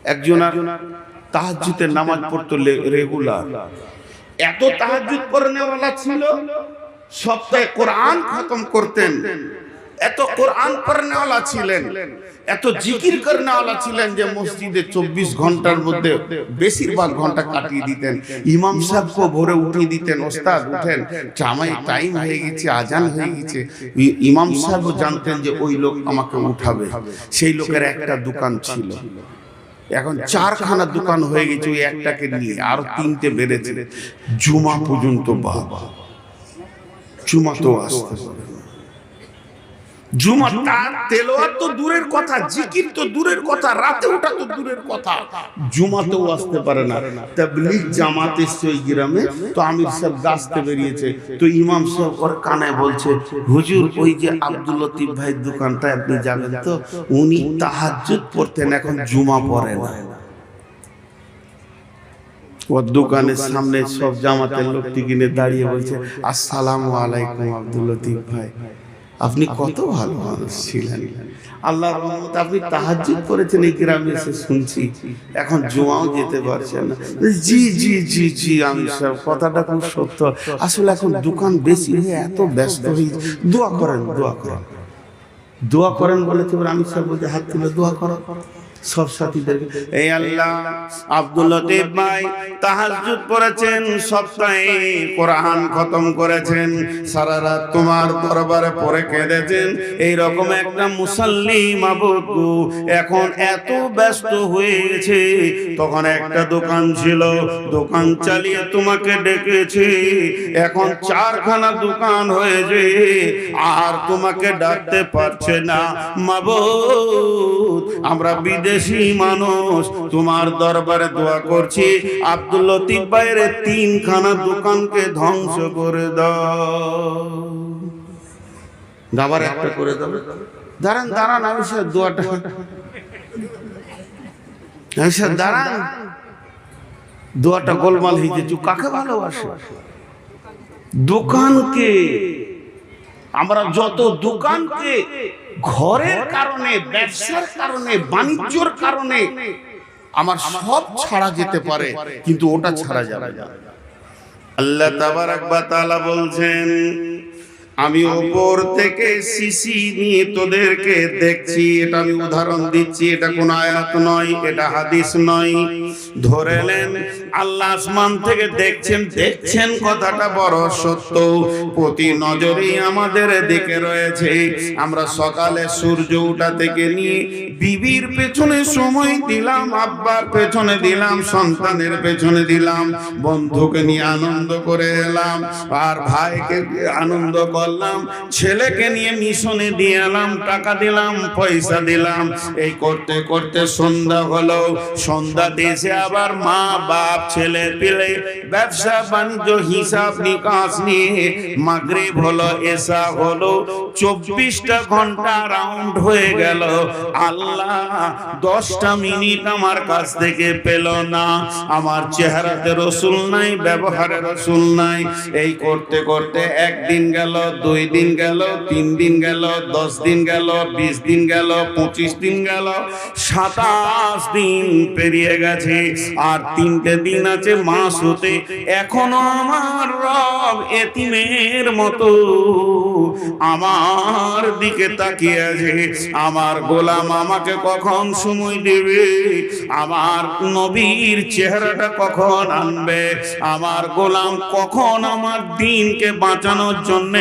একজন আর তাহাজ্জুদের নামাজ পড়তো রেগুলার, এত তাহাজ্জুদ পড়নেওয়ালা ছিল, সপ্তাহে কোরআন খতম করতেন, এত কোরআন পড়নেওয়ালা ছিলেন, এত জিকির করনেওয়ালা ছিলেন যে মসজিদে 24 ঘন্টার মধ্যে বেশিরভাগ ঘন্টা কাটিয়ে দিতেন। ইমাম সাহেবকে ভোরে উঠিয়ে দিতেন, ওস্তাদ উঠেন, টাইম হয়ে গেছে, আজান হয়ে গেছে। ইমাম সাহেবও জানতেন যে ওই লোক আমাকে উঠাবে। সেই লোকের একটা দোকান ছিল, এখন 4খানা দোকান হয়ে গেছে ওই একটাকে নিয়ে, আরো 3টে বেড়েছে। জুমা পর্যন্ত বাবা, জুমা তো আসতে পারে, জুমা তার তেলাওয়াত তো দূরের কথা, জিকির তো দূরের কথা, রাতে ওঠা তো দূরের কথা, জুমাতেও আসতে পারে না। তাবলীগ জামাত এসছে ওই গ্রামে, তো আমির সাহেব গাছতে বেরিয়েছে, তো ইমাম সাহেব ওর কানে বলছে, হুজুর ওই যে আব্দুল লতিফ ভাইয়ের দোকানটা আপনি যাবেন তো, উনি তাহাজ্জুদ পড়তেন, এখন জুমা পড়ে না। ওর দোকানের সামনে সব জামাতের লোকটি কিনে দাঁড়িয়ে বলছে, আসসালামু আলাইকুম আব্দুল লতিফ ভাই, আপনি কত ভালো মানুষ ছিলেন, আল্লাহর রহমতে আপনি তাহাজ্জুদ করেছেন এই গ্রামে এসে শুনছি, এখন জুমাও যেতে পারছেন না। জি জি জি জি আমি সব কথাটা খুব সত্য, আসলে এখন দোকান বেশি হয়ে এত ব্যস্ত হয়ে, দোয়া করেন দোয়া করেন দোয়া করেন বলেছে। আমি সব বলতে হাত তুলে দোয়া করো সব সাথীদেরকে, এই আল্লাহ আব্দুল লতিফ ভাই তাহাজ্জুদ পড়েছেন, সপ্তাহে কোরআন খতম করেছেন, সারা রাত তোমার দরবারে পড়ে কেঁদেছেন, এই রকম একটা মুসাল্লি মাবুদ এখন এত ব্যস্ত হয়ে গেছে, তখন একটা দোকান ছিল, দোকান চালিয়ে তোমাকে ডেকেছে, এখন 4খানা দোকান হয়েছে, আর তোমাকে ডাকতে পারছে না মাবুদ, আমরা বিদেশি মানুষ তোমার দরবারে দোয়া করছি, আব্দুল লতিফ ভাইয়ের 3খানা দোকানকে ধ্বংস করে দাও, আবার একটা করে দাও। দাঁড়ান দাঁড়ান, আমি সে দোয়াটা, দাঁড়ান, দোয়াটা গোলমাল হয়েছে। কাকে ভালোবাসে? দোকানকে। আমরা যত দোকানকে ঘরের কারণে, ব্যবসার কারণে, বাণিজ্যর কারণে আমার সব ছাড়া যেতে পারে, কিন্তু ওটা ছাড়া যাবে না। আল্লাহ তাবারাক ওয়া তাআলা বলছেন, আমি উপর থেকে শিশি নিয়ে তোদেরকে দেখছি, এটা আমি উদাহরণ দিচ্ছি, এটা কোন আয়াত নয়, এটা হাদিস নয়, ধরেলেন আল্লাহ আসমান থেকে দেখছেন, দেখছেন কথাটা বড় সত্য, প্রতি নজরেই আমাদের দিকে রয়েছে। আমরা সকালে সূর্য ওঠা থেকে নিয়ে বিবির পেছনে সময় দিলাম, আব্বার পেছনে দিলাম, সন্তানের পেছনে দিলাম, বন্ধুকে নিয়ে আনন্দ করে এলাম, আর ভাইকে আনন্দ করলাম, ছেলেকে নিয়ে মিশনে দিয়ে এলাম, টাকা দিলাম, পয়সা দিলাম, এই করতে করতে সন্ধ্যা হলো, সন্ধ্যা দেশে আবার মা বাপ ছেলে পেলে ব্যবসা বাণিজ্য হিসাব নিকাশ নিয়ে মাগরিব হলো, এশা হলো, 24টা ঘন্টা রাউন্ড হয়ে গেল, আল্লাহ 10টা মিনিট আমার কাছ থেকে পেল না, আমার চেহারাতে রসুল নাই, ব্যবহারে রসুল নাই, এই করতে করতে একদিন গেল, 2 দিন গেল, 3 দিন গেল, 10 দিন গেল, 20 দিন গেল, 25 দিন গেল, 27 দিন পেরিয়ে গেছে, আর 3টে দিন আছে মাস হতে, এখনো আমার রব এতিমের মতো আমার দিকে তাকিয়ে আছে, আমার গোলাম আমাকে কখন সময় দেবে, আমার নবীর চেহারাটা কখন আনবে, আমার গোলাম কখন আমার দিনকে বাঁচানোর জন্য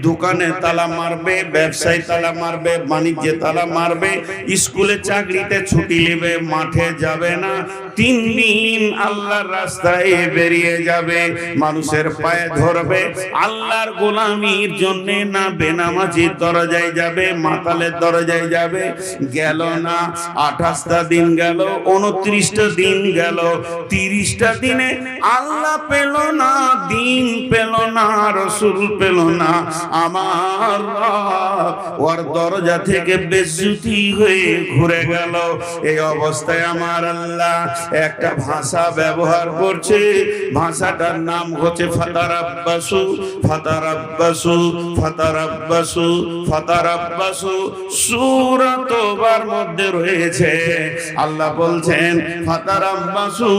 দোকানে তালা মারবে, ব্যবসায় তালা মারবে, বাণিজ্যে তালা মারবে, স্কুলে চাকরিতে ছুটি নেবে, মাঠে যাবে না, 3 দিন আল্লাহর রাস্তায় বেরিয়ে যাবে, মানুষের পায়ে ধরবে, আল্লাহর গোলামির জন্য না বেনামাজির দরজায় যাবে, মাতালের দরজায় যাবে, গেল না, 28টা দিন গেল, 29টা দিন গেল, 30টা দিনে আল্লাহ পেল না, দিন পেল না, রসুল পেল না, আমার ওর দরজা থেকে বেজ্জতি হয়ে ঘুরে গেল। এই অবস্থায় আমার আল্লাহ একটা ভাষা ব্যবহার করছে, ভাষাটার নাম হচ্ছে ফাতারাব্বাসু ফাতারাব্বাসু ফাতারাব্বাসু ফাতারাব্বাসু। সূরা তওবার মধ্যে রয়েছে, আল্লাহ বলছেন ফাতারাব্বাসু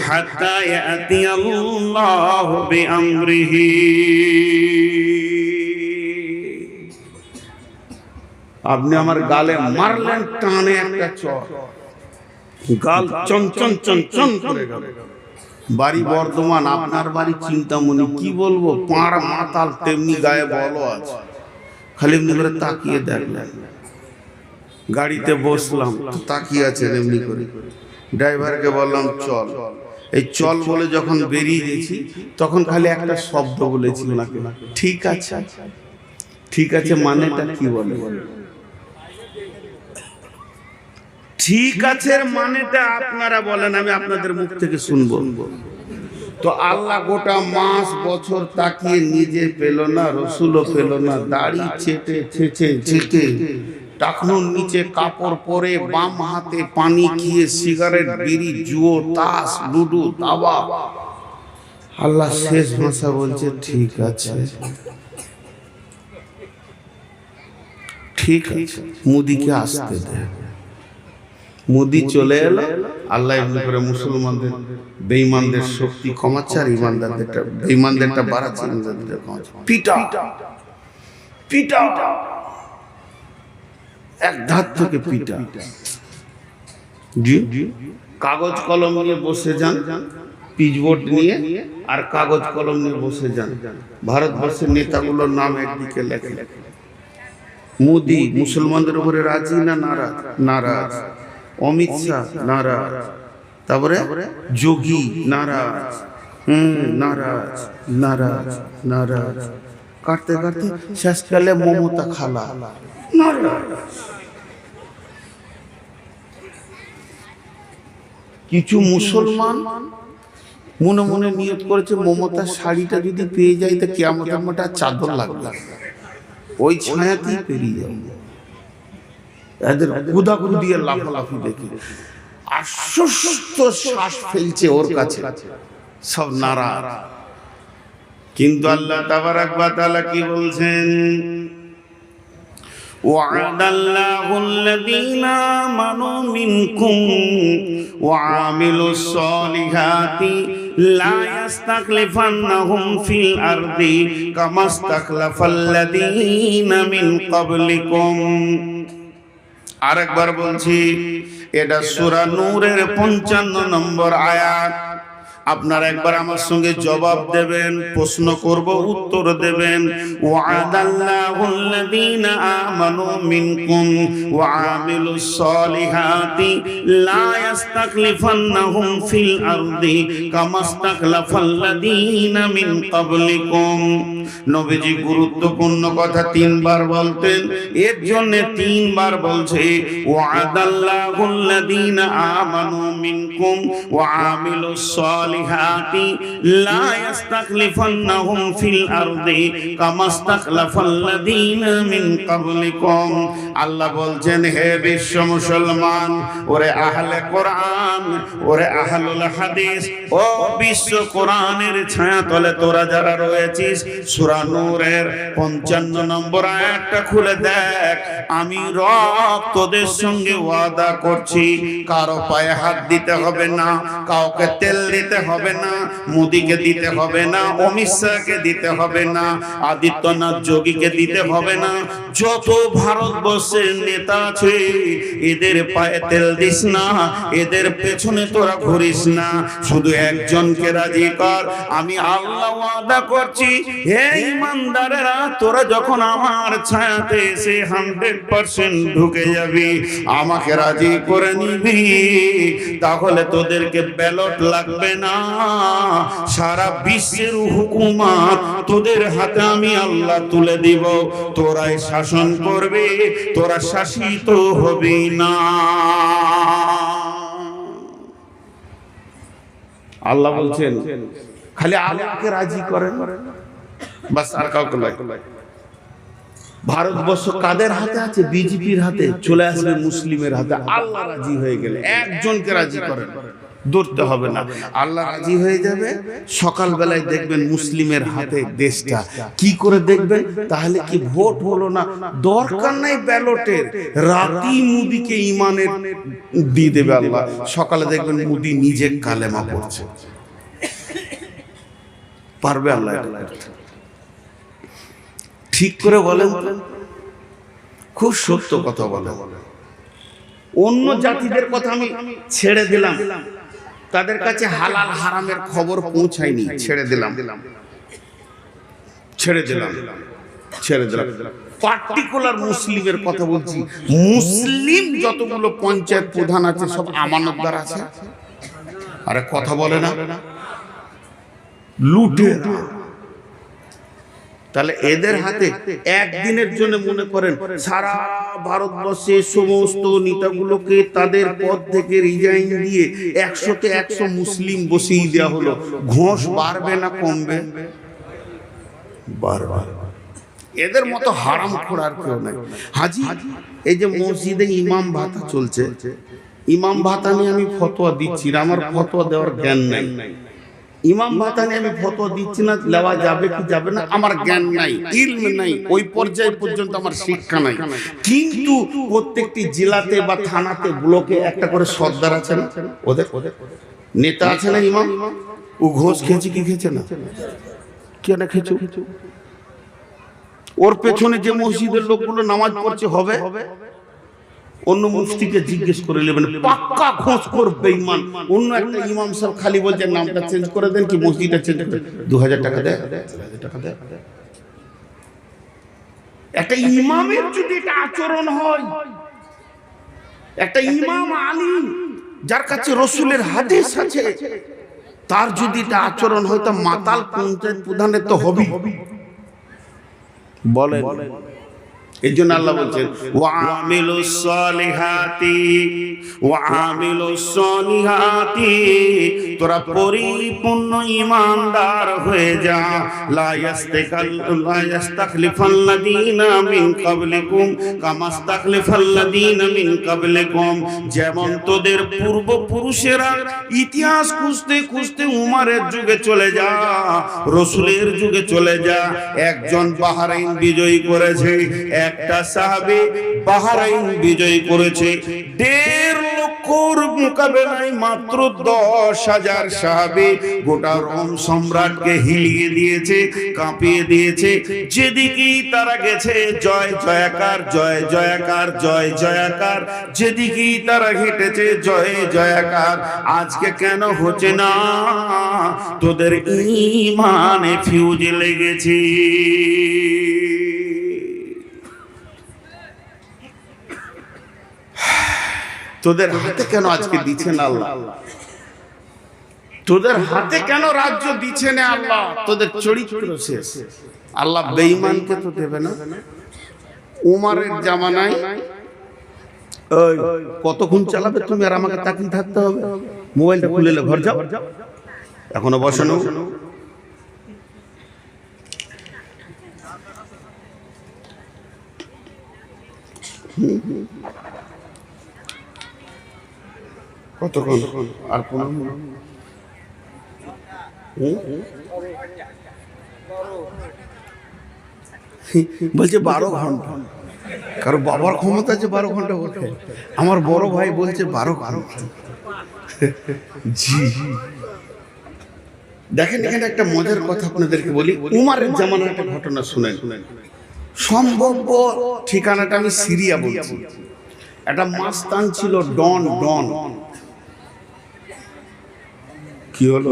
হাত্তা ইয়াতিয়াল্লাহু বিআমরিহি। আপনি আমার গালে মারলেন টানে একটা চর, গাল চঞ্চন চঞ্চন করে গেল। বাড়ি বর্ধমান, আপনার বাড়ি চিন্তামণি, কি বলবো, পাড় মাতাল তেমনি গায়ে বলো আছে। খালি এমনি করে তাকিয়ে দেখলেন, গাড়িতে বসলাম তাকিয়ে আছেন এমনি করে। ড্রাইভারকে বললাম চল, এই চল বলে যখন বেরিয়ে গেছি তখন খালি একটা শব্দ বলেছি ওনাকে, ঠিক আছে। ঠিক আছে মানেটা কি বলে? ঠিক আছে মানেটা আপনারা বলেন, আমি আপনাদের মুখ থেকে শুনবো। তো আল্লাহ গোটা মাস বছর তাকিয়ে নিজে পেল না, রসুলও পেল না, দাড়ি ছেটে ছেঁচে ছেঁটে টাকনুর নিচে কাপড় পরে, বাম হাতে পানি খেয়ে, সিগারেট, বিড়ি, জুয়ো, তাস, লুডু, দাবা। আল্লাহ শেষ ভাষা বলছে ঠিক আছে, ঠিক আছে, মুদিকে আসতে দে। মুদি চলে এলো, আল্লাহ এমনি করে মুসলমানদের বেঈমানদের শক্তি কমাচ্ছে আর ইমানদারদেরটা, বেঈমানদেরটা বাড়াচ্ছে, ইমানদারদের কমাচ্ছে। পিটা পিটা, এক ধার থেকে পিটা। জি, কাগজ কলম নিয়ে বসে যান, পিচবোর্ড নিয়ে আর কাগজ কলম নিয়ে বসে যান। ভারতবর্ষের নেতাগুলোর নাম একদিকে লেখে। মোদি মুসলমানদের উপরে রাজি না নারাজ? নারাজ। অমিত শাহ নারাজ, তারপরে যোগী নারাজ, নারাজ নারাজ নারাজ, কাটতে কাটতে শেষকালে মমতা খালা নারাজ। কিছু মুসলমান মনে মনে নিয়ত করেছে মমতার শাড়িটা যদি পেয়ে যায় তো কিয়ামতের মাঠে চাদর লাগবে, ওই ছায়াতেই পেরিয়ে যাবে। এদের গুদাগুদু দিয়ে লাফালাফি দেখি আশ্বস্ত শ্বাস ফেলছে ওর কাছে, সব নারাজ। কিন্তু আল্লাহ তাবারাক ওয়া তাআলা কি বলছেন? ওয়া'দাল্লাহু আল্লাযীনা আমানু মিনকুম ওয়া আমিলুস সালিহাতি লা ইস্তাখলিফান্নাহুম ফিল আরদি কামা ইস্তাখলাফাল্লাযীনা মিন ক্বাবলিকুম। আরেকবার বলছি, এটা সূরা নূরের 55 নম্বর আয়াত। আপনারা একবার আমার সঙ্গে জবাব দেবেন, প্রশ্ন করব উত্তর দেবেন। ওয়া'দাল্লাহুল্লাযীনা আমানু মিনকুম ওয়া আমিলুস সালিহাতি লা ইস্তাখলিফান্নাহুম ফিল আরদি কামা ইস্তাখলাফাল্লাযীনা মিন ক্বাবলিকুম। নবীজি গুরুত্বপূর্ণ কথা তিনবার বলতেন, এর জন্য তিনবার বলছে ওয়া'দাল্লাহুল্লাযীনা আমানু মিনকুম ওয়া আমিলুস সালিহাতি লা ইস্তাখলিফান্নাহুম ফিল আরদি কামা ইস্তাখলাফাল্লাযীনা মিন ক্বাবলিকুম। আল্লাহ বলছেন, হে বিশ্ব মুসলমান, ওরে আহলে কোরআন, ওরে আহলুল হাদিস, ও বিশ্ব কোরআনের ছায়াতলে তোরা যারা রয়েছিস, সূরা নূরের 55 নম্বর আয়াতটা খুলে দেখ। আমি রব তোদের সঙ্গে ওয়াদা করছি, কারো পায়ে হাত দিতে হবে না, কাউকে তেল দিতে হবে না, মোদিকে দিতে হবে না, অমিত শাহকে দিতে হবে না, আদিত্যনাথ যোগীকে দিতে হবে না, যত ভারতবর্ষের নেতা আছে এদের পায়ে তেল দিস না, এদের পেছনে তোরা ঘুরিস না, শুধু একজনকে রাজি কর। আমি আল্লাহ ওয়াদা করছি, হে ইমানদারেরা, তোরা যখন আমার ছায়াতে এসে 100% ঢুকে যাবি, আমাকে রাজি করে নিবি, তাহলে তোদেরকে ব্যালট লাগবে না, সারা বিশ্বের হুকুমত তোদের হাতে আমি আল্লাহ তুলে দিব, তোরাই শাসন করবে, তোরা শাসিত হবি না। আল্লাহ বলছেন খালি আল্লাহকে রাজি করেন, বাস, আর কাউকে নয়। ভারতবর্ষ কাদের হাতে আছে? বিজেপির হাতে। চলে আসবে মুসলিমের হাতে। আল্লাহ রাজি হয়ে গেলে একজনকে রাজি করেন। ধরতে হবে না, আল্লাহ রাজি হয়ে যাবে। সকালবেলায় দেখবেন মুসলিমের হাতে দেশটা, কি করে দেখবেন? তাহলে কি ভোট হলো না? দরকার নাই ব্যালটের, রাতি মুদিকে ইমানের দিয়ে দেবে আল্লাহ। সকালে দেখবেন মুদি নিজে কালেমা পড়ছে। পারবে আল্লাহ? ঠিক করে বলেন, খুব সত্য কথা বলে। অন্য জাতিদের কথা আমি ছেড়ে দিলাম, তাদের কাছে হালাল হারামের খবর পৌঁছায়নি, ছেড়ে দিলাম। পার্টিকুলার মুসলিমের কথা বলছি। মুসলিম যতগুলো পঞ্চায়েত প্রধান আছে সব আমানতদার আছে। আরে কথা বলে না, লুটে। তাহলে এদের হাতে একদিনের জন্য মনে করেন সারা ভারতবর্ষের সমস্ত নেতাগুলোকে তাদের পদ থেকে রিজাইন দিয়ে 100-তে 100 মুসলিম বসিয়ে দেওয়া হলো, ঘোষ বাড়বে না কমবে? বারবার। এদের মতো হারামখোর আর কেউ নাই। হাজি, এই যে মসজিদে ইমাম ভাতা চলছে, ইমাম ভাতা নিয়ে আমি ফতোয়া দিচ্ছি না, আমার ফতোয়া দেওয়ার জ্ঞান নাই। ইমাম ভাতা নিয়ে আমি ফতোয়া দিচ্ছি না, নেওয়া যাবে কি যাবে না আমার জ্ঞান নাই, ইলম নাই, ওই পর্যায় পর্যন্ত আমার শিক্ষা নাই। কিন্তু প্রত্যেকটি জেলাতে বা থানাতে ব্লকে একটা করে সর্দার আছে না, ওদের নেতা আছে না ইমাম, ও ঘোষ খেয়েছে কি খেয়েছে না, কেন খেয়েছে? ওর পেছনে যে মসজিদের লোকগুলো নামাজ পড়ছে হবে, অন্য মুফতিকে জিজ্ঞেস করে নেবেন, পাক্কা খোঁজ করবে বেঈমান। অন্য একটা ইমাম সাহেব খালি বলছে নামটা চেঞ্জ করে দেন, কি মসজিদটা চেঞ্জ করে 2000 টাকা দেয়, 2000 টাকা দেয়। একটা ইমামের যদি এটা আচরণ হয়, একটা ইমাম আলিম যার কাছে রাসূলের হাদিস আছে, তার যদি এটা আচরণ হয়, তা মাতাল পঞ্চায়েত প্রধানের তো হবে। বলেন, এই জন্য আল্লাহ বলছেন ওয়ামিলুস সালিহাতি, তোরা পরিপূর্ণ ঈমানদার হয়ে যা। লা ইস্তাখলিফাল্লাযীনা মিন ক্বাবলিকুম কামা ইস্তাখলিফাল্লাযীনা মিন ক্বাবলিকুম, যেমন তোদের পূর্বপুরুষেরা ইতিহাস খুঁজতে খুঁজতে উমরের যুগে চলে যা, রাসূলের যুগে চলে যা। একজন বাহরাইন বিজয়ী করেছে, একটা সাহাবী বাহরাইন বিজয় করেছে। 1.5 লক্ষর মোকাবেলায় মাত্র 10,000 সাহাবী গোটা রোম সম্রাটকে হিলিয়ে দিয়েছে, কাঁপিয়ে দিয়েছে। যেদিকেই তারা গেছে জয় জয়কার, জয় জয়কার, জয় জয়কার। যেদিকেই তারা হেঁটেছে জয় জয়কার। আজকে কেন হচ্ছে না? তোদের ঈমানে ফিউজ লেগেছে। তোদের হাতে কেন আজকে দিচ্ছেন আল্লাহ? তোদের হাতে কেন রাজ্য দিচ্ছেন আল্লাহ? তোদের চরিত্র শেষ। আল্লাহ বেঈমানকে তো দেবে না। উমরের জামানায় ওই কতক্ষণ চালাবে তুমি আর আমাকে তাকিয়ে থাকতে হবে? মোবাইলটা খুলে ঘর যাও, এখনো বসানো। কতক্ষণ? আর 15 মিনিট। বলছে 12 ঘন্টা। কারো বাবার ক্ষমতা আছে 12 ঘন্টা ওঠে। আমার বড় ভাই বলছে 12 ঘন্টা। জি, দেখেন এখানে একটা মজার কথা আপনাদেরকে বলি। উমরের জামানার একটা ঘটনা শুনেন। সম্ভব ঠিকানাটা আমি সিরিয়া বলছি। একটা মাস্তান ছিল, ডন। ডন কি হলো?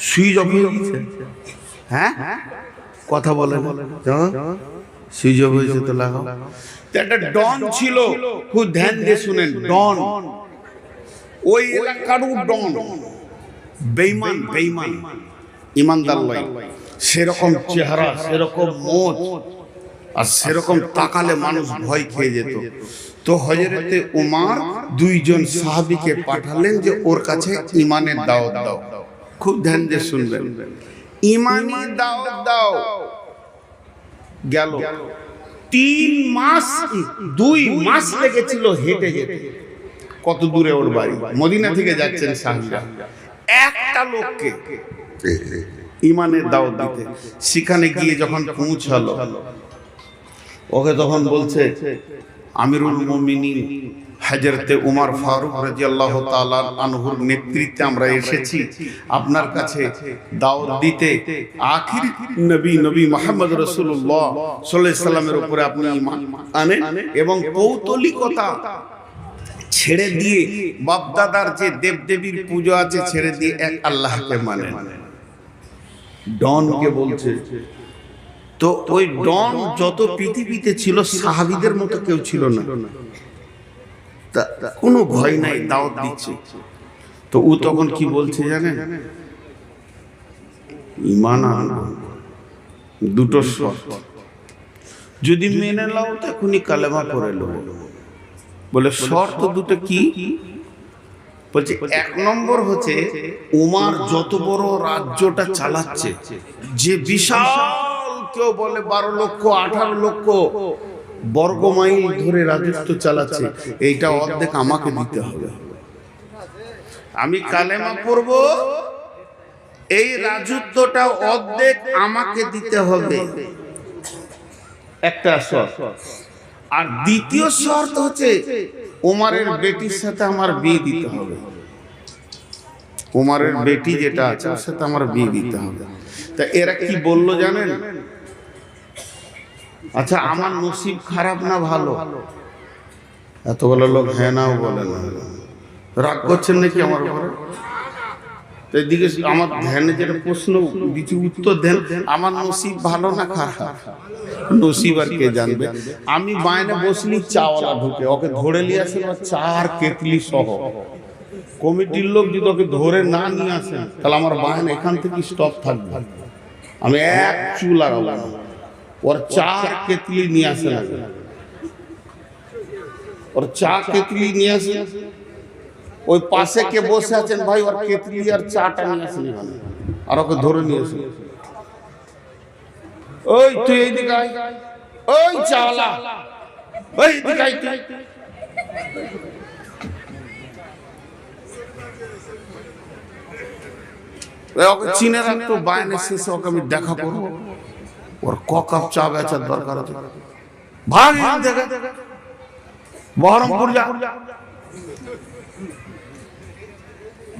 সুইচ অফ হয়ে গেছে। হ্যাঁ, কথা বলে সুইচ অফ হয়েছে তো লাগাও। একটা ডন ছিল, খুব ধ্যান দিয়ে শুনেন। ডন ওই এলাকারও ডন, বেঈমান, ইমানদার লয়। সেরকম চেহারা, সেরকম মোচ, আর সেরকম তাকালে মানুষ ভয় খেয়ে যেত। তো হযরতে উমর 2 জন সাহাবীকে পাঠালেন যে ওর কাছে ঈমানের দাওয়াত দাও। খুব ধ্যান দিয়ে শুনবেন। ঈমানি দাওয়াত দাও। গেল 3 মাস, 2 মাস লেগেছিল হেঁটে যেতে। কত দূরে ওর বাড়ি, মদিনা থেকে যাচ্ছেন সাহাবীরা, একটা লোককে ঈমানের দাওয়াত দিতে। সেখানে গিয়ে যখন পৌঁছালো, ওকে তখন বলছে আমিরুল মুমিনিন হযরতে উমর ফারুক রাদিয়াল্লাহু তাআলা আনহুর নেতৃত্বে আমরা এসেছি আপনার কাছে দাওয়াত দিতে। আখির নবী মুহাম্মদ রাসূলুল্লাহ সাল্লাল্লাহু আলাইহি সাল্লামের উপরে আপনি ঈমান আনেন এবং পৌতলিকতা ছেড়ে দিয়ে বাপদাদার যে দেবদেবীর পূজা আছে ছেড়ে দিয়ে এক আল্লাহকে মানেন। ডনকে বলছে। তো ওই ডন যত পৃথিবীতে ছিল সাহাবীদের মতো কেউ ছিল না, কোনো ভয় নাই, দাওয়াত দিচ্ছে। তো ও তখন কি বলছে জানেন, ঈমান আনো, দুটো শর্ত, যদি মেনে নাও তখনই কালেমা পড়ে লো। বলে শর্ত দুটো কি? বলছে এক নম্বর হচ্ছে উমর যত বড় রাজ্যটা চালাচ্ছে, যে বিশাল, কেউ বলে 12 লক্ষ 18 লক্ষ বর্গমাইল ধরে রাজত্ব চালাচ্ছে, এইটা অর্ধেক আমাকে দিতে হবে। আমি কালেমা পড়ব, এই রাজত্বটা অর্ধেক আমাকে দিতে হবে, একটা শর্ত। আর দ্বিতীয় শর্ত হচ্ছে উমরের বেটির সাথে আমার বিয়ে দিতে হবে। উমরের বেটি যেটা আছে ওর সাথে আমার বিয়ে দিতে হবে। তা এরা কি বললো জানেন? আচ্ছা আমার নসিব খারাপ না ভালো? এতগুলো লোক হ্যাঁ নাও বলে না। রাগ করছেন নাকি আমার উপরে? এদিকে আমার ধ্যানে যেটা প্রশ্ন দিচ্ছি উত্তর দেন, আমার নসিব ভালো না খারাপ? নসিব আর কে জানবে। আমি বাইরে বসলি চাওয়ালা ঢুকে ওকে ধরে নিয়ে আসে, 4 কেতলি সহ। কমিটির লোক যদি ওকে ধরে না নিয়ে আসে তাহলে আমার বাহিনী এখান থেকে স্টপ থাকবে, আমি এক চুল লাগাবো না। ওর 4 কেতলি নিয়ে আসে, ওর 4 কেতলি নিয়ে আসে। ওই পাশে কে বসে আছেন ভাই, ওর কেতলি আর চাটা নিয়ে আসেন আর ওকে ধরে নিয়ে আসে। ওই তুই এইদিকে আয়, ওই চাওয়ালা, ওই এইদিকে আয় তুই। ওকে চিনে রাখতো, বাইরে শেষে ওকে আমি দেখা করবো, ওর ক কাপ চা বেচার দরকার আছে। ভাগ দেখে বহরমপুর যা,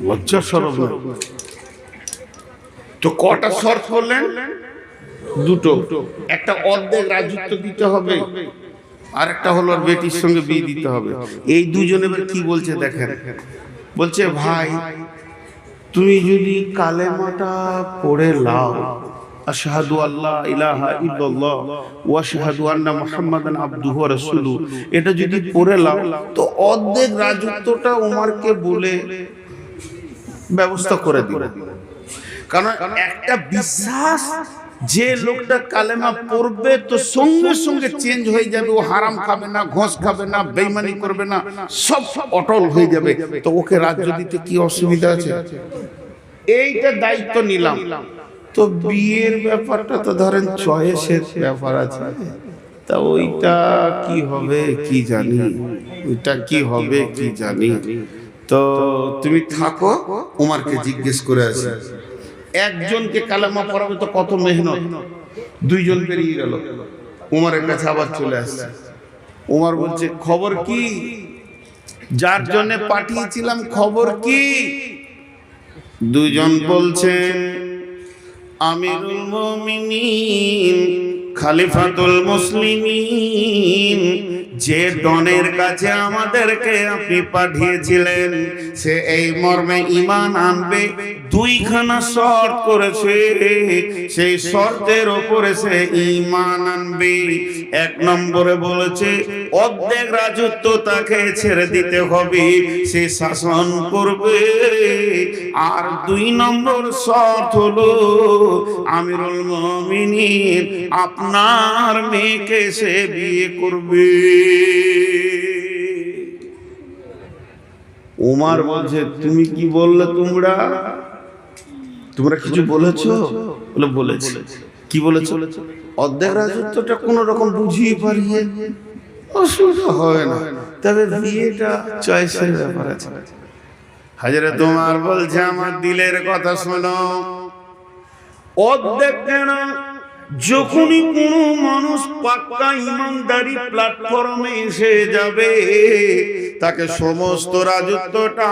লজ্জা শরম। তো কটা শর্ত করলেন? দুটো। একটা অর্ধেক রাজত্ব দিতে হবে, আর একটা হলো বেটির সঙ্গে বিয়ে দিতে হবে। এই দুজনে কি বলছে দেখেন, বলছে ভাই তুমি যদি কালেমাটা পড়ে লাও, আশহাদু আল্লা ইলাহা ইল্লাল্লাহ ওয়া আশহাদু আন্না মুহাম্মাদান আবদুহু ওয়া রাসূলুহু, এটা যদি পড়ে লাও তো অর্ধেক রাজত্বটা ওমরকে বলে ব্যবস্থা করে দিবে। কারণ একটা বিশ্বাস, যে লোকটা কালেমা পড়বে তো সঙ্গে সঙ্গে চেঞ্জ হয়ে যাবে, ও হারাম খাবে না, ঘোষ খাবে না, বেঈমানি করবে না, সব অটল হয়ে যাবে। তো ওকে রাজ্য দিতে কি অসুবিধা আছে? এইটা দায়িত্ব নিলাম। তো বিয়ের ব্যাপারটা তো ধরেন চয়েসের ব্যাপার আছে, তা ওইটা কি হবে কি জানি, ওইটা কি হবে কি জানি। তো তুমি থাকো, উমরকে জিজ্ঞেস করে আসি। একজনকে কালেমা পড়াবে তো কত মেহনত, 2 জন পেরিয়ে গেল, উমরের কাছে আবার চলে আসছে। উমর বলছে খবর কি, যার জন্য পাঠিয়েছিলাম খবর কি? 2 জন বলছেন আমিরুল মুমিনিন খলিফাতুল মুসলিমিন, যে ডনের কাছে আমাদেরকে আপনি পাঠিয়েছিলেন সে এই মর্মে ঈমান আনবে। 2খানা শর্ত করেছে, সেই শর্তের উপরে সে ঈমান আনবে। 1 নম্বরে বলেছে অর্ধেক রাজত্ব তাকে ছেড়ে দিতে হবে, সে শাসন করবে। আর 2 নম্বর শর্ত হলো আমিরুল মুমিনিন আপনার মেয়েকে সে বিয়ে করবে। উমর বলছে তুমি কি বললে, তোমরা কিছু বলেছো? বলে বলেছি। কি বলেছো? অর্ধেক রাজত্বটা কোন রকম বুঝিয়ে পারিয়ে, অসুবিধা হবে না, তবে বিয়েটা চয়েসের ব্যাপার আছে। হযরত ওমর বলছে আমার দিলের কথা শোনো, অর্ধেক কেন যখনই কোনো মানুষ পাক্কা ইমানদারি প্ল্যাটফর্মে এসে যাবে তাকে সমস্ত রাজত্বটা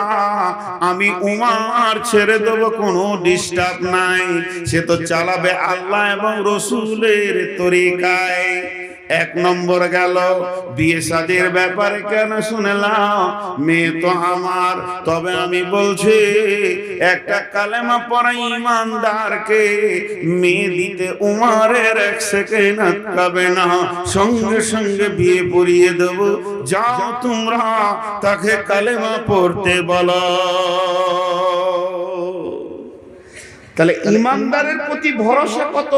আমি উমার ছেড়ে দেবো, কোনো ডিস্টার্ব নাই। সে তো চালাবে আল্লাহ এবং রসুলের তরিকায়। এক নম্বর গেল বিয়ে শাদীর ব্যাপারে কেন শুনলাম, মেয়ে তো আমার, তবে আমি বলছি একটা কালেমা পড়া ইমানদারকে মেয়ে দিতে উমারের এক সেকেন্ড আটকাবে না, সঙ্গে সঙ্গে বিয়ে পড়িয়ে দেব। যাও তোমরা তাকে কালেমা পড়তে বলো। তাহলে ইমানদারের প্রতি ভরসা কত?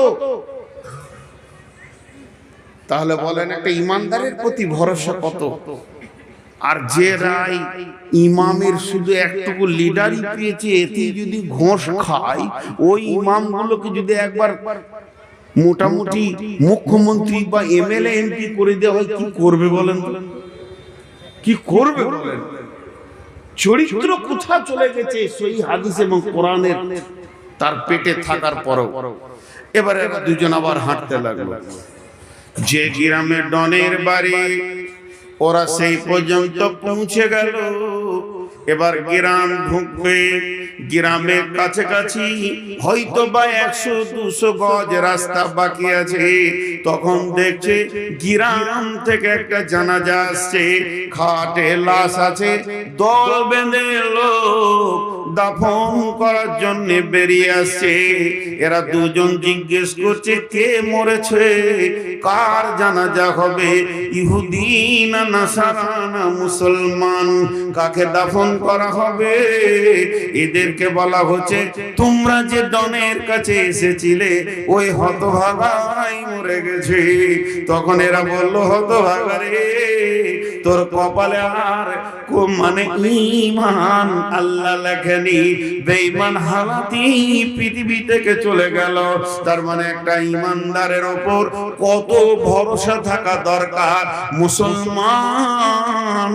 তাহলে বলেন একটা ইমানদারের প্রতি ভরসা কত? আর যে রায় ইমামের শুধু একটুকু লিডারই পেয়েছে, এতে যদি ঘোষ খায়, ওই ইমামগুলোকে যদি একবার মোটামুটি মুখ্যমন্ত্রী বা এমএলএ এমপি করে দেওয়া হয়, কি করবে বলেন? কি করবে বলেন? চরিত্র কোথা চলে গেছে সেই হাদিস এবং কোরআনের তার পেটে থাকার পরও। এবারে দুজন আবার হাঁটতে লাগলো। যে গ্রামে ডনের বাড়ি ওরা সেই পর্যন্ত পৌঁছে গেল। এবার গ্রাম ঢুকবে, গ্রামের কাছাকাছি হয়তো বা 100-200 গজ রাস্তা বাকি আছে। তখন দেখছে গ্রাম থেকে একটা জানাজা আসছে, খাটে লাশ আছে, দল বেঁধে লোক দাফন করার জন্য বেরিয়ে আসছে। এরা দুজন জিজ্ঞেস করছে কে মরেছে, কার জানাজা হবে, ইহুদি না নাসারা না মুসলমান, কাকে দাফন করা হবে? এদেরকে বলা হচ্ছে তোমরা যে ডনের কাছে এসেছিলে ওই হতভাগাই মরে গেছে। তখন এরা বলল হতভাগা রে, তোর কপালে আর মানে ঈমান আল্লাহ লেখেনি, বেঈমান হালাতি পৃথিবী থেকে চলে গেল। তার মানে একটা ঈমানদারের উপর কত ভরসা থাকা দরকার। মুসলমান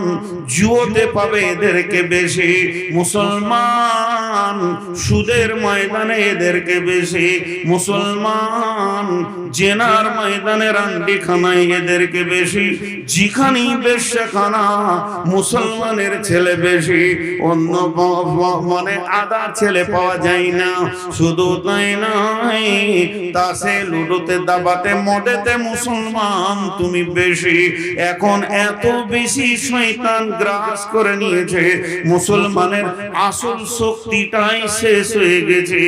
জুয়োতে পাবে এদেরকে বেশি, মুসলমান সুদের ময়দানে এদেরকে বেশি, মুসলমান জেনার ময়দানে রান্ডিখানায় এদেরকে বেশি, যেখানে বেশ্যাখানা মুসলমানের ছেলে বেশি, অন্য মানে আদা ছেলে পাওয়া যায় না। শুধু তাই নয়, তাসে লুডোতে দাবাতে মদেতে মুসলমান তুমি বেশি। এখন এত বেশি শয়তান গ্রাস করে নিয়েছে, মুসলমানের আসল শক্তিটাই শেষ হয়ে গেছে।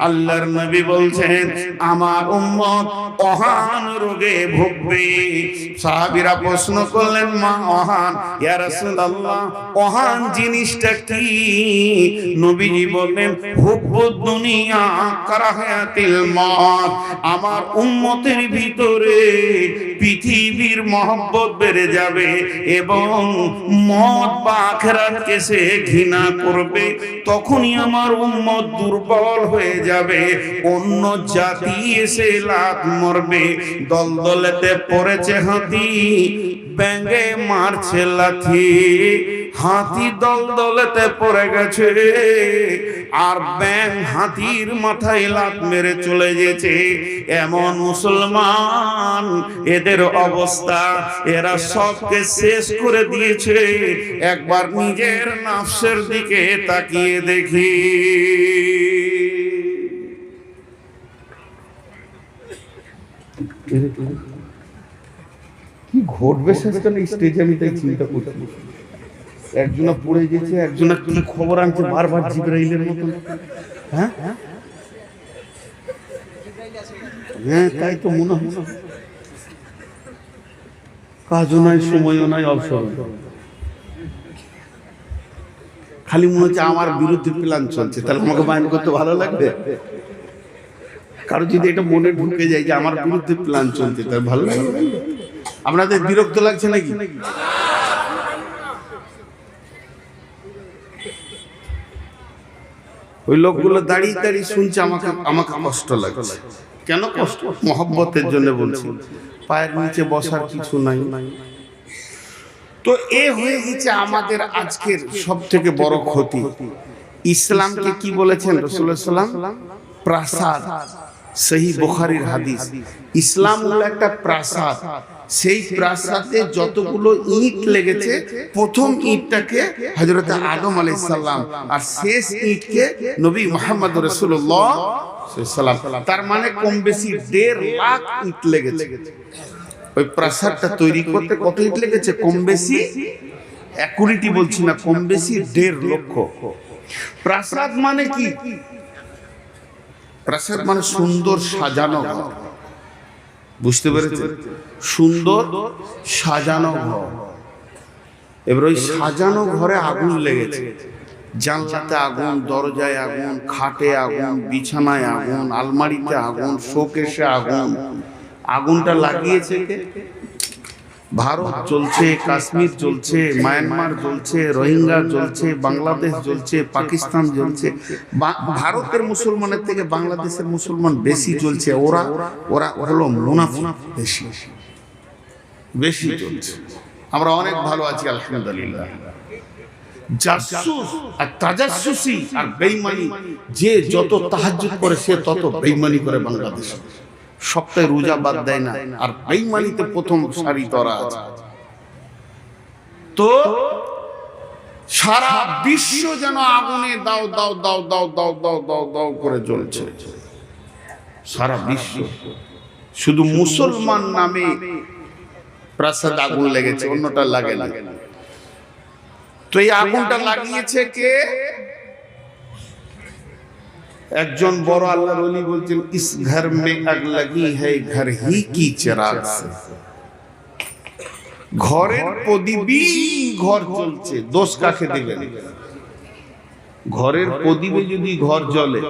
আল্লাহর নবী বলছেন আমার উম্মত অহান রোগে ভুগবে। সাহাবীরা প্রশ্ন করলেন মা অহান, ইয়া রাসূলুল্লাহ অহান জিনিসটা কি? নবীজি বললেন হুব্বুদ দুনিয়া কারাহাতিল মউত, আমার উম্মতের ভিতরে পৃথিবীর মহব্বত বেড়ে যাবে এবং মওত বা আখিরাতকে সে ঘৃণা করবে। তখনই আমার উম্মত দুর্বল হয়ে যাবে, অন্য জাতি এসে লাত মারবে। দলদলেতে পড়েছে হাতি, ব্যাঙে মারছে লাথি, হাতি দলদলেতে পড়ে গেছে আর ব্যাঙ হাতির মাথায় লাত মেরে চলে গেছে। এমন মুসলমান এদের অবস্থা, এরা সবকে শেষ করে দিয়েছে। একবার নিজের নফসের দিকে তাকিয়ে দেখি। কি ঘটবে সেখানে স্টেজে আমি তাই চিন্তা করছি। একজনা পড়ে গেছে, একজনা কি খবর আনছে বারবার জিবরাইলের মতো। হ্যাঁ হ্যাঁ তাই তো মনে হয়। কাজও নাই, সময়ও নাই, অবসর। খালি মনে হচ্ছে আমার বিরুদ্ধে প্ল্যান চলছে, তাহলে আমাকে বায়ন করতে ভালো লাগবে। কারো যদি এটা মনে ঢুকে যায় যে আমার বিরুদ্ধে প্ল্যান চলছে, তাহলে ভালো লাগবে। আপনাদের বিরক্ত লাগছে নাকি? ওই লোকগুলো দাঁড়িয়ে দাঁড়িয়ে শুনছে, আমাকে কষ্ট লাগছে। কেন কষ্ট? মহব্বতের জন্য বলছি। পায়ের নিচে বসার কিছু নাই, তো এ হয়ে গেছে আমাদের আজকের সব থেকে বড় ক্ষতি। ইসলামকে কি বলেছেন রাসূলুল্লাহ সাল্লাল্লাহু আলাইহি ওয়াসাল্লাম? প্রাসাদ। সহি বুখারীর হাদিস। ইসলাম হলো একটা প্রাসাদ। সেই প্রাসাদে যতগুলো ইট লেগেছে, প্রথম ইটটাকে হযরত আদম আলাইহিস সালাম, আর শেষ ইটকে নবী মুহাম্মদ রাসূলুল্লাহ সাল্লাল্লাহু আলাইহি ওয়াসাল্লাম। তার মানে কম বেশি 1.5 লাখ ইট লেগেছে। ওই প্রাসাদটা তৈরি করতে কত ইট লেগেছে? কম বেশি, অ্যাকুরেটই বলছি না, কম বেশি 1.5 লক্ষ। প্রাসাদ মানে কি? প্রাসাদ মানে সুন্দর সাজানো ঘর। বুঝতে পেরেছেন? সুন্দর সাজানো ঘর। এবার ওই সাজানো ঘরে আগুন লেগেছে। জানলাতে আগুন, দরজায় আগুন, খাটে আগুন, বিছানায় আগুন, আলমারিতে আগুন, শোকেসে আগুন। আগুনটা লাগিয়েছে কে? ভারত জ্বলছে, কাশ্মীর জ্বলছে, মায়ানমার জ্বলছে, রোহিঙ্গা জ্বলছে, বাংলাদেশ জ্বলছে, পাকিস্তান জ্বলছে। ভারতের মুসলমানের থেকে বাংলাদেশের মুসলমান বেশি জ্বলছে। ওরা ওরা হলো মুনাফিক, বেশি বেশি জ্বলছে। আমরা অনেক ভালো আছি আলহামদুলিল্লাহ। জাসুস আর তাজাসুসি আর বেঈমানি, যে যত তাহাজ্জুদ করে সে তত বেঈমানি করে বাংলাদেশে। সপ্তাহে রোজা বাদ দেয় না, আর বেঈমানিতে প্রথম সারি তরা আছে। তো সারা বিশ্ব যেন আগুনে দাও দাও দাও দাও দাও দাও দাও দাও করে জ্বলছে। সারা বিশ্ব। শুধু মুসলমান নামে প্রাসাদ আগুন লেগেছে, অন্যটা লাগে না। তো এই আগুনটা লাগিয়েছে কে? একজন বড় আল্লাহর ওলি বলছেন, ইস ঘর মে আগ লাগি হ্যায় ঘর হি কি চিরাগ সে। ঘরের প্রদীপই ঘর চলছে, দোষ কাকে দেবেন? ঘরের প্রদীপে যদি ঘর জ্বলে,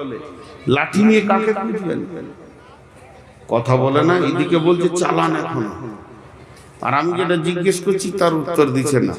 লাঠি নিয়ে কাকে খুঁজবেন? কথা বলে না, এদিকে বলছে চালান এখন, আর আমি যেটা জিজ্ঞেস করছি তার উত্তর দিচ্ছে না।